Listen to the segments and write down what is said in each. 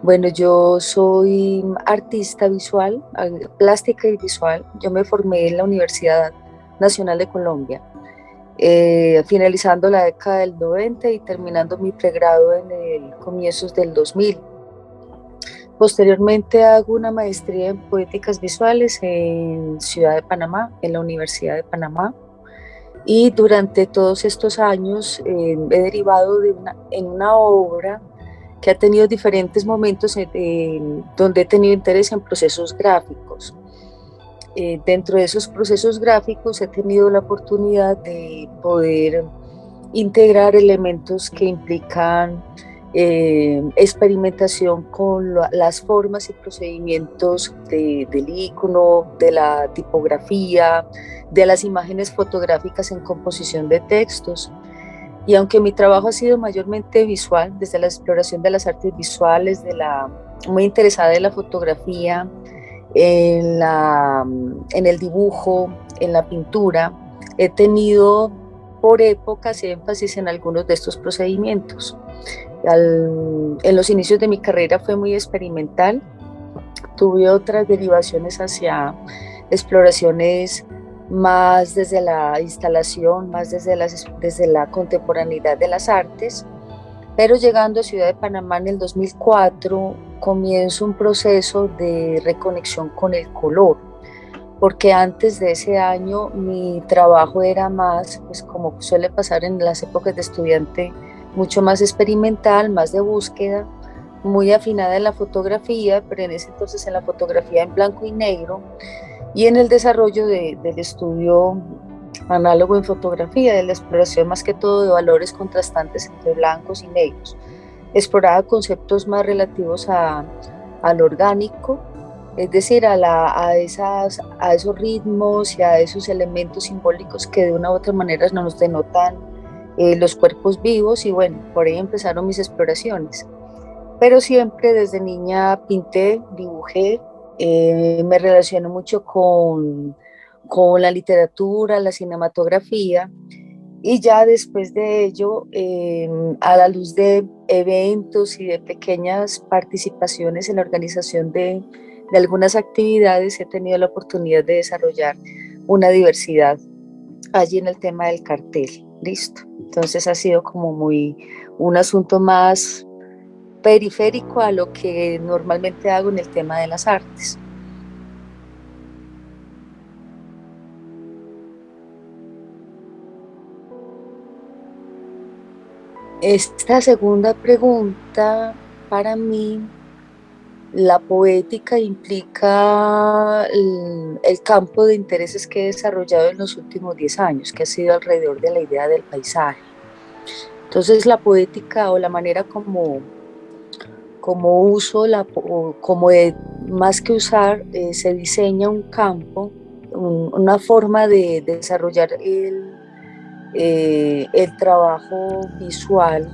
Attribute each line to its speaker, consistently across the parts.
Speaker 1: Bueno, yo soy artista visual, plástica y visual. Yo me formé en la Universidad Nacional de Colombia, finalizando la década del 90 y terminando mi pregrado en el comienzos del 2000. Posteriormente hago una maestría en poéticas visuales en Ciudad de Panamá, en la Universidad de Panamá. Y durante todos estos años he derivado en una obra que ha tenido diferentes momentos donde he tenido interés en procesos gráficos. Dentro de esos procesos gráficos he tenido la oportunidad de poder integrar elementos que implican experimentación con las formas y procedimientos del icono, de la tipografía, de las imágenes fotográficas en composición de textos. Y aunque mi trabajo ha sido mayormente visual, desde la exploración de las artes visuales, muy interesada en la fotografía, en el dibujo, en la pintura, he tenido por épocas énfasis en algunos de estos procedimientos. En los inicios de mi carrera fue muy experimental, tuve otras derivaciones hacia exploraciones más desde la instalación, más desde la contemporaneidad de las artes, pero llegando a Ciudad de Panamá en el 2004 comienzo un proceso de reconexión con el color, porque antes de ese año mi trabajo era más, pues como suele pasar en las épocas de estudiante, mucho más experimental, más de búsqueda, muy afinada en la fotografía, pero en ese entonces en la fotografía en blanco y negro y en el desarrollo del estudio análogo en fotografía, de la exploración más que todo de valores contrastantes entre blancos y negros. Exploraba conceptos más relativos al orgánico, es decir, a esos ritmos y a esos elementos simbólicos que de una u otra manera nos denotan los cuerpos vivos y bueno, por ahí empezaron mis exploraciones. Pero siempre desde niña pinté, dibujé, me relaciono mucho con la literatura, la cinematografía y ya después de ello, a la luz de eventos y de pequeñas participaciones en la organización de algunas actividades, he tenido la oportunidad de desarrollar una diversidad allí en el tema del cartel. Listo. Entonces ha sido como un asunto más periférico a lo que normalmente hago en el tema de las artes. Esta segunda pregunta, para mí, la poética implica el campo de intereses que he desarrollado en los últimos 10 años, que ha sido alrededor de la idea del paisaje. Entonces, la poética o la manera como uso, más que usar, se diseña un campo, una forma de desarrollar el trabajo visual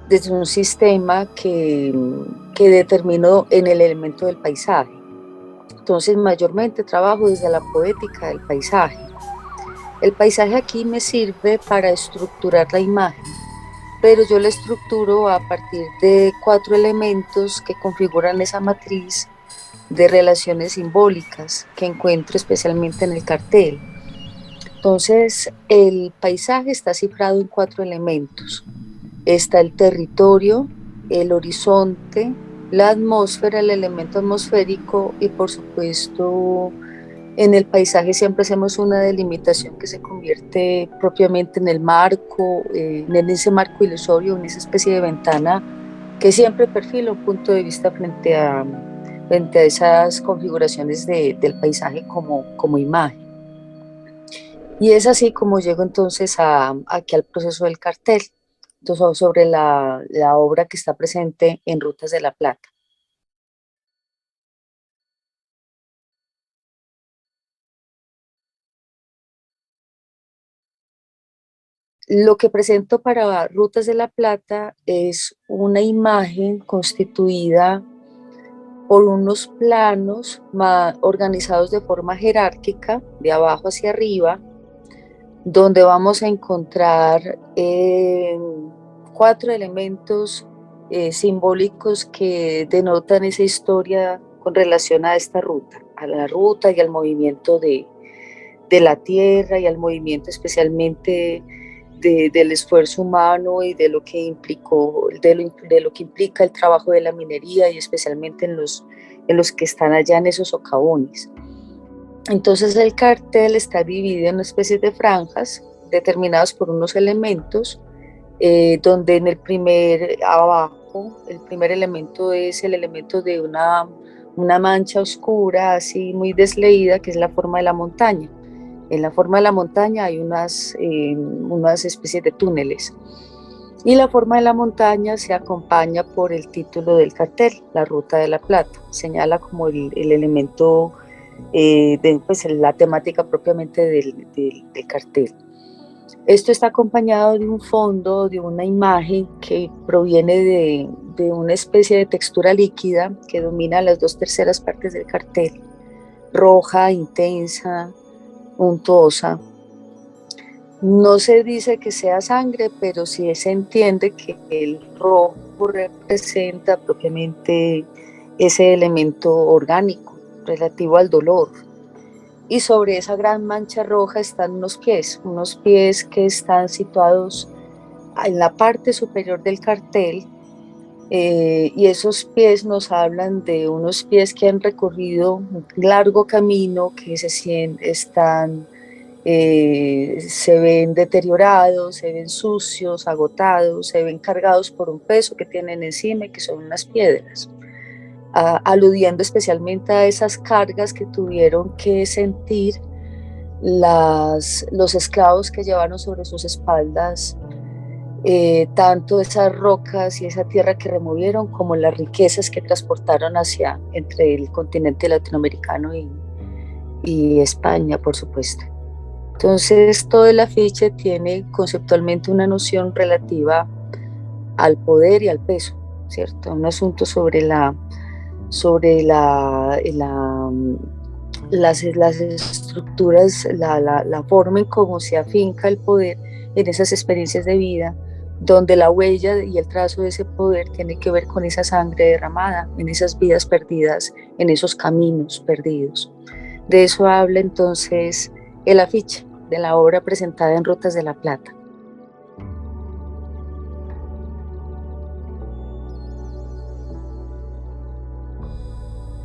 Speaker 1: desde un sistema que determino en el elemento del paisaje. Entonces, mayormente trabajo desde la poética del paisaje. El paisaje aquí me sirve para estructurar la imagen, pero yo la estructuro a partir de 4 elementos que configuran esa matriz de relaciones simbólicas que encuentro especialmente en el cartel. Entonces, el paisaje está cifrado en 4 elementos. Está el territorio, el horizonte, la atmósfera, el elemento atmosférico y por supuesto en el paisaje siempre hacemos una delimitación que se convierte propiamente en el marco, en ese marco ilusorio, en esa especie de ventana que siempre perfila un punto de vista frente a esas configuraciones del paisaje como imagen. Y es así como llego entonces aquí al proceso del cartel, entonces, sobre la obra que está presente en Rutas de la Plata. Lo que presento para Rutas de la Plata es una imagen constituida por unos planos organizados de forma jerárquica, de abajo hacia arriba, donde vamos a encontrar 4 elementos simbólicos que denotan esa historia con relación a esta ruta, a la ruta y al movimiento de la tierra y al movimiento especialmente del esfuerzo humano y de lo que implicó, de lo que implica el trabajo de la minería y especialmente en los que están allá en esos socavones. Entonces el cartel está dividido en una especie de franjas determinadas por unos elementos, donde en el primer abajo, el primer elemento es el elemento de una mancha oscura, así muy desleída, que es la forma de la montaña. En la forma de la montaña hay unas especies de túneles. Y la forma de la montaña se acompaña por el título del cartel, la Ruta de la Plata. Señala como el elemento de pues, la temática propiamente del cartel. Esto está acompañado de un fondo, de una imagen que proviene de una especie de textura líquida que domina las 2/3 partes del cartel, roja, intensa, untuosa. No se dice que sea sangre, pero sí se entiende que el rojo representa propiamente ese elemento orgánico relativo al dolor. Y sobre esa gran mancha roja están unos pies que están situados en la parte superior del cartel, y esos pies nos hablan de unos pies que han recorrido un largo camino, que se ven deteriorados, se ven sucios, agotados, se ven cargados por un peso que tienen encima y que son unas piedras, aludiendo especialmente a esas cargas que tuvieron que sentir los esclavos que llevaron sobre sus espaldas, tanto esas rocas y esa tierra que removieron como las riquezas que transportaron hacia entre el continente latinoamericano y España, por supuesto. Entonces, todo el afiche tiene conceptualmente una noción relativa al poder y al peso, ¿cierto? Un asunto sobre las estructuras, la forma en cómo se afinca el poder en esas experiencias de vida, donde la huella y el trazo de ese poder tiene que ver con esa sangre derramada, en esas vidas perdidas, en esos caminos perdidos. De eso habla entonces el afiche de la obra presentada en Rutas de la Plata.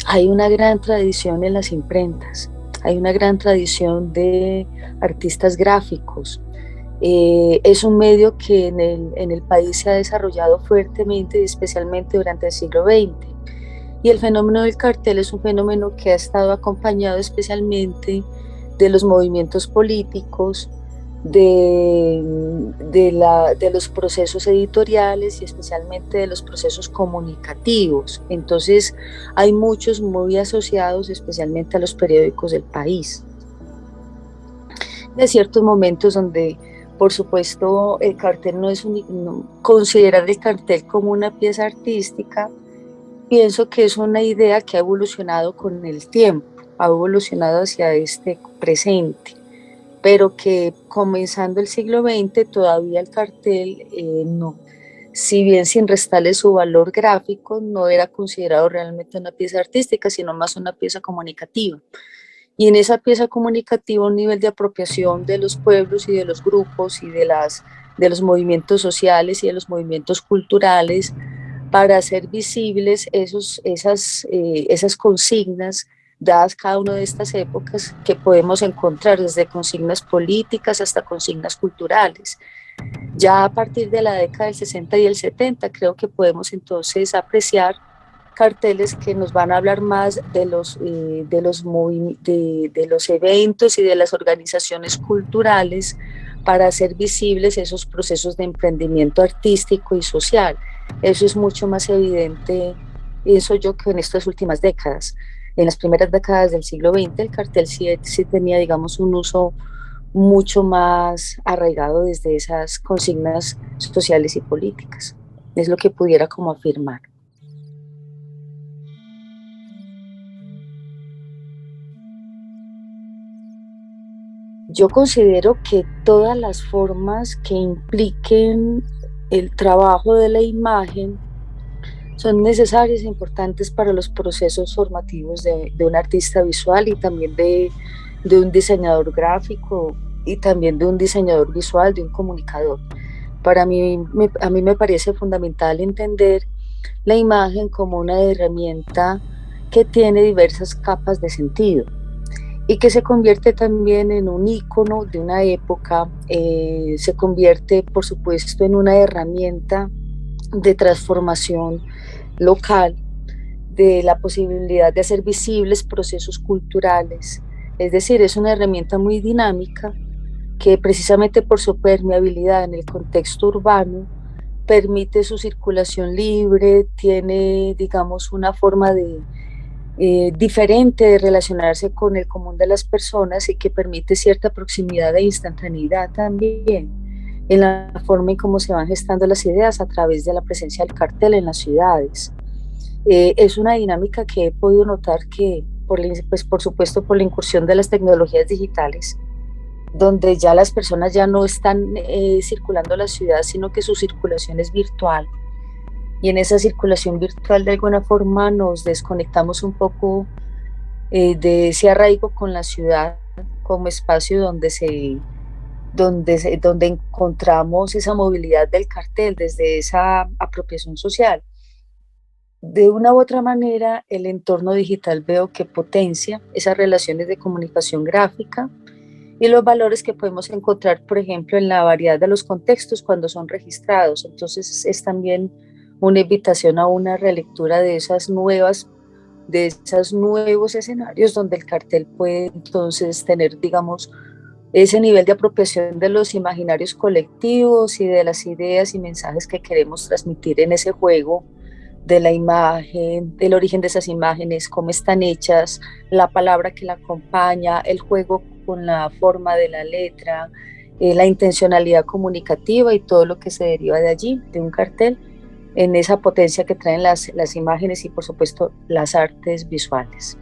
Speaker 1: Hay una gran tradición en las imprentas, hay una gran tradición de artistas gráficos. Es un medio que en el país se ha desarrollado fuertemente, especialmente durante el siglo XX. Y el fenómeno del cartel es un fenómeno que ha estado acompañado especialmente de los movimientos políticos, de los procesos editoriales y especialmente de los procesos comunicativos. Entonces hay muchos muy asociados especialmente a los periódicos del país. De ciertos momentos donde, por supuesto, el cartel considerar el cartel como una pieza artística, pienso que es una idea que ha evolucionado con el tiempo, ha evolucionado hacia este presente, pero que comenzando el siglo XX todavía el cartel no, si bien sin restarle su valor gráfico, no era considerado realmente una pieza artística, sino más una pieza comunicativa. Y en esa pieza comunicativa un nivel de apropiación de los pueblos y de los grupos y de los movimientos sociales y de los movimientos culturales para hacer visibles esas consignas dadas cada una de estas épocas que podemos encontrar desde consignas políticas hasta consignas culturales. Ya a partir de la década del 60 y el 70 creo que podemos entonces apreciar carteles que nos van a hablar más de los eventos y de las organizaciones culturales para hacer visibles esos procesos de emprendimiento artístico y social. Eso es mucho más evidente, pienso yo, que en estas últimas décadas. En las primeras décadas del siglo XX el cartel sí tenía, digamos, un uso mucho más arraigado desde esas consignas sociales y políticas. Es lo que pudiera como afirmar. Yo considero que todas las formas que impliquen el trabajo de la imagen son necesarias e importantes para los procesos formativos de un artista visual y también de un diseñador gráfico y también de un diseñador visual, de un comunicador. Para mí, a mí me parece fundamental entender la imagen como una herramienta que tiene diversas capas de sentido y que se convierte también en un icono de una época, se convierte, por supuesto, en una herramienta de transformación local, de la posibilidad de hacer visibles procesos culturales. Es decir, es una herramienta muy dinámica que precisamente por su permeabilidad en el contexto urbano permite su circulación libre, tiene, digamos, una forma diferente de relacionarse con el común de las personas y que permite cierta proximidad e instantaneidad también en la forma en cómo se van gestando las ideas a través de la presencia del cartel en las ciudades. Es una dinámica que he podido notar que, pues, por supuesto, por la incursión de las tecnologías digitales, donde ya las personas ya no están circulando la ciudad, sino que su circulación es virtual. Y en esa circulación virtual, de alguna forma, nos desconectamos un poco de ese arraigo con la ciudad como espacio donde encontramos esa movilidad del cartel desde esa apropiación social. De una u otra manera, el entorno digital veo que potencia esas relaciones de comunicación gráfica y los valores que podemos encontrar, por ejemplo, en la variedad de los contextos cuando son registrados. Entonces es también una invitación a una relectura de esos nuevos escenarios donde el cartel puede entonces tener, digamos, ese nivel de apropiación de los imaginarios colectivos y de las ideas y mensajes que queremos transmitir en ese juego de la imagen, del origen de esas imágenes, cómo están hechas, la palabra que la acompaña, el juego con la forma de la letra, la intencionalidad comunicativa y todo lo que se deriva de allí, de un cartel, en esa potencia que traen las imágenes y por supuesto las artes visuales.